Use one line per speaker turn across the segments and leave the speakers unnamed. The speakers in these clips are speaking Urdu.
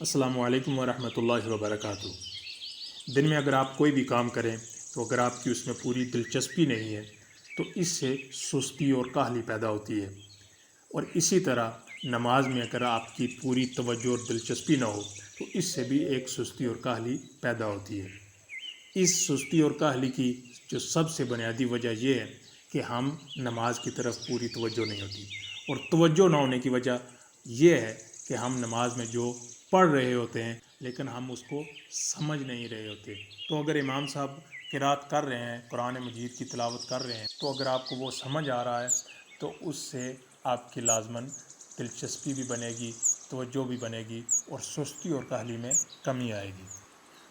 السلام علیکم ورحمۃ اللہ وبرکاتہ۔ دن میں اگر آپ کوئی بھی کام کریں تو اگر آپ کی اس میں پوری دلچسپی نہیں ہے تو اس سے سستی اور کاہلی پیدا ہوتی ہے، اور اسی طرح نماز میں اگر آپ کی پوری توجہ اور دلچسپی نہ ہو تو اس سے بھی ایک سستی اور کاہلی پیدا ہوتی ہے۔ اس سستی اور کاہلی کی جو سب سے بنیادی وجہ یہ ہے کہ ہم نماز کی طرف پوری توجہ نہیں ہوتی، اور توجہ نہ ہونے کی وجہ یہ ہے کہ ہم نماز میں جو پڑھ رہے ہوتے ہیں لیکن ہم اس کو سمجھ نہیں رہے ہوتے۔ تو اگر امام صاحب قرات کر رہے ہیں، قرآن مجید کی تلاوت کر رہے ہیں، تو اگر آپ کو وہ سمجھ آ رہا ہے تو اس سے آپ کی لازماً دلچسپی بھی بنے گی، توجہ بھی بنے گی، اور سستی اور کاہلی میں کمی آئے گی۔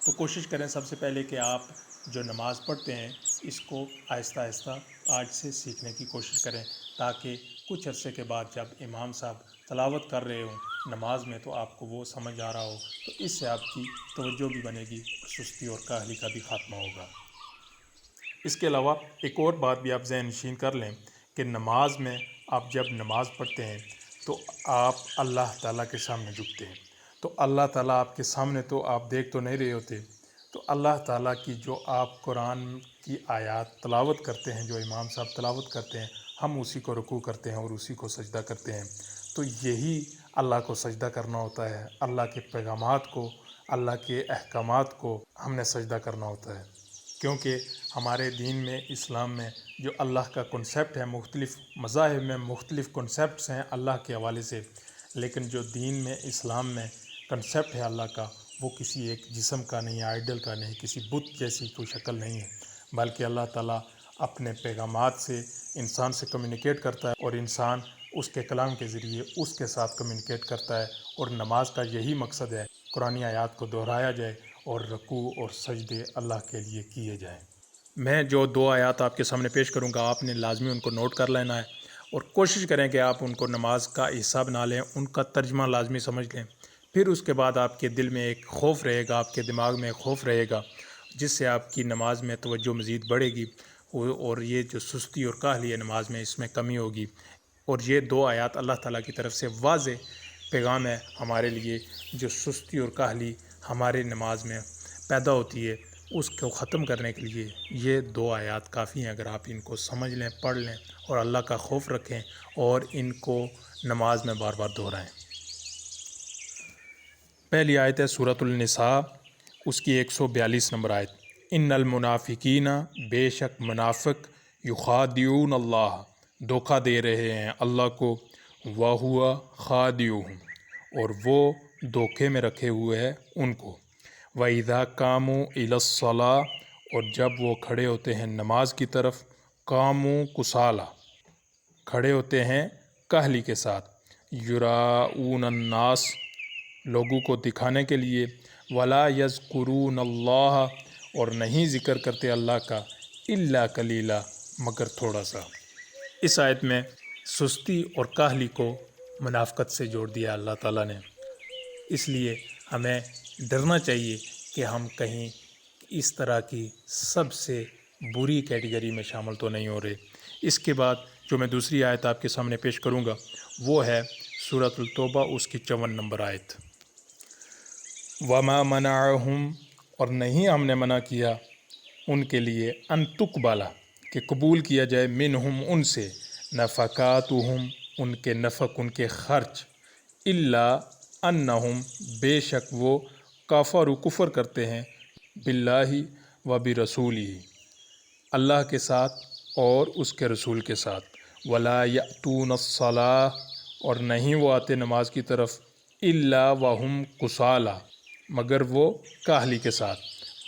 تو کوشش کریں سب سے پہلے کہ آپ جو نماز پڑھتے ہیں اس کو آہستہ آہستہ آج سے سیکھنے کی کوشش کریں، تاکہ کچھ عرصے کے بعد جب امام صاحب تلاوت کر رہے ہوں نماز میں تو آپ کو وہ سمجھ آ رہا ہو، تو اس سے آپ کی توجہ بھی بنے گی اور سستی اور کاہلی کا بھی خاتمہ ہوگا۔ اس کے علاوہ ایک اور بات بھی آپ ذہن نشین کر لیں کہ نماز میں آپ جب نماز پڑھتے ہیں تو آپ اللہ تعالیٰ کے سامنے جھکتے ہیں، تو اللہ تعالیٰ آپ کے سامنے تو آپ دیکھ تو نہیں رہے ہوتے، تو اللہ تعالیٰ کی جو آپ قرآن کی آیات تلاوت کرتے ہیں، جو امام صاحب تلاوت کرتے ہیں، ہم اسی کو رکوع کرتے ہیں اور اسی کو سجدہ کرتے ہیں۔ تو یہی اللہ کو سجدہ کرنا ہوتا ہے، اللہ کے پیغامات کو، اللہ کے احکامات کو ہم نے سجدہ کرنا ہوتا ہے، کیونکہ ہمارے دین میں، اسلام میں جو اللہ کا کنسیپٹ ہے، مختلف مذاہب میں مختلف کنسیپٹس ہیں اللہ کے حوالے سے، لیکن جو دین میں، اسلام میں کنسیپٹ ہے اللہ کا، وہ کسی ایک جسم کا نہیں ہے، آئیڈل کا نہیں، کسی بت جیسی کوئی شکل نہیں ہے، بلکہ اللہ تعالیٰ اپنے پیغامات سے انسان سے کمیونیکیٹ کرتا ہے، اور انسان اس کے کلام کے ذریعے اس کے ساتھ کمیونیکیٹ کرتا ہے، اور نماز کا یہی مقصد ہے، قرآنی آیات کو دہرایا جائے اور رکوع اور سجدے اللہ کے لیے کیے جائیں۔ میں جو دو آیات آپ کے سامنے پیش کروں گا، آپ نے لازمی ان کو نوٹ کر لینا ہے، اور کوشش کریں کہ آپ ان کو نماز کا حصہ بنا لیں، ان کا ترجمہ لازمی سمجھ لیں۔ پھر اس کے بعد آپ کے دل میں ایک خوف رہے گا، آپ کے دماغ میں ایک خوف رہے گا، جس سے آپ کی نماز میں توجہ مزید بڑھے گی، اور یہ جو سستی اور کاہلی ہے نماز میں، اس میں کمی ہوگی۔ اور یہ دو آیات اللہ تعالیٰ کی طرف سے واضح پیغام ہے ہمارے لیے، جو سستی اور کاہلی ہمارے نماز میں پیدا ہوتی ہے اس کو ختم کرنے کے لیے یہ دو آیات کافی ہیں۔ اگر آپ ان کو سمجھ لیں، پڑھ لیں اور اللہ کا خوف رکھیں اور ان کو نماز میں بار بار دہرائیں۔ پہلی آیت ہے سورۃ النساء، اس کی 142 نمبر آیت۔ ان المنافقین، بے شک منافق، یخادعون اللہ، دھوکہ دے رہے ہیں اللہ کو، وَهُوَ خادعُهُمْ، اور وہ دھوکے میں رکھے ہوئے ہیں ان کو، وَإِذَا قَامُوا إِلَى الصَّلَاةِ، اور جب وہ کھڑے ہوتے ہیں نماز کی طرف، قاموا کسالى، کھڑے ہوتے ہیں کاہلی کے ساتھ، یراؤون الناس، لوگوں کو دکھانے کے لیے، ولا یذکرون اللہ، اور نہیں ذکر کرتے اللہ کا، الا قلیلا، مگر تھوڑا سا۔ اس آیت میں سستی اور کاہلی کو منافقت سے جوڑ دیا اللہ تعالیٰ نے، اس لیے ہمیں ڈرنا چاہیے کہ ہم کہیں اس طرح کی سب سے بری کیٹیگری میں شامل تو نہیں ہو رہے۔ اس کے بعد جو میں دوسری آیت آپ کے سامنے پیش کروں گا وہ ہے سورۃ التوبہ، اس کی 54 نمبر آیت۔ وَمَا مَنَعَهُمْ، اور نہیں ہم نے منع کیا ان کے لیے، ان تقبل، کہ قبول کیا جائے، منہم، ان سے، نفقاتہم، ان کے نفق، ان کے خرچ، الا انہم، بے شک وہ، کفروا، کفر کرتے ہیں، باللہ و برسولہ، اللہ کے ساتھ اور اس کے رسول کے ساتھ، ولا یأتون الصلاۃ، اور نہیں وہ آتے نماز کی طرف، الا وہم کسالى، مگر وہ کاہلی کے ساتھ،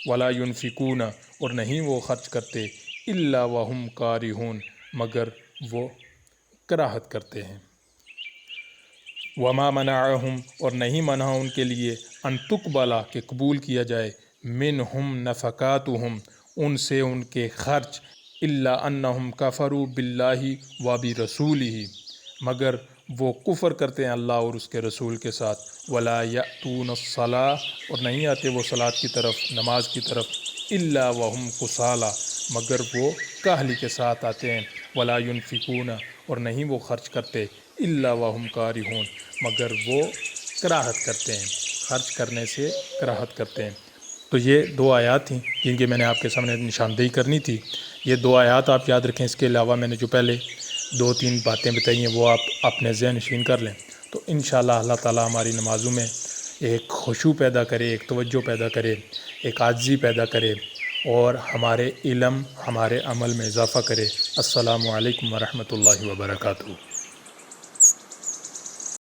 ولا ينفقون، اور نہیں وہ خرچ کرتے، الا وہم کارہون، مگر وہ کراہت کرتے ہیں۔ وما منعہم، اور نہیں منع ان کے لیے، ان تقبل، کہ قبول کیا جائے، منہم، نفقاتہم، ان سے ان کے خرچ، الا انہم کفروا باللہ و برسولہ، مگر وہ کفر کرتے ہیں اللہ اور اس کے رسول کے ساتھ، ولا یأتون الصلاۃ، اور نہیں آتے وہ صلاۃ کی طرف، نماز کی طرف، الا وہم کسالى، مگر وہ کاہلی کے ساتھ آتے ہیں، ولا ينفقون، اور نہیں وہ خرچ کرتے، الا وہم کارہون، مگر وہ کراہت کرتے ہیں، خرچ کرنے سے کراہت کرتے ہیں۔ تو یہ 2 آیات تھیں جن کی میں نے آپ کے سامنے نشاندہی کرنی تھی۔ یہ 2 آیات آپ یاد رکھیں، اس کے علاوہ میں نے جو پہلے 2-3 باتیں بتائی ہیں وہ آپ اپنے ذہن نشین کر لیں، تو انشاءاللہ اللہ تعالیٰ ہماری نمازوں میں ایک خشوع پیدا کرے، ایک توجہ پیدا کرے، ایک عاجزی پیدا کرے، اور ہمارے علم، ہمارے عمل میں اضافہ کرے۔ السلام علیکم ورحمۃ اللہ وبرکاتہ۔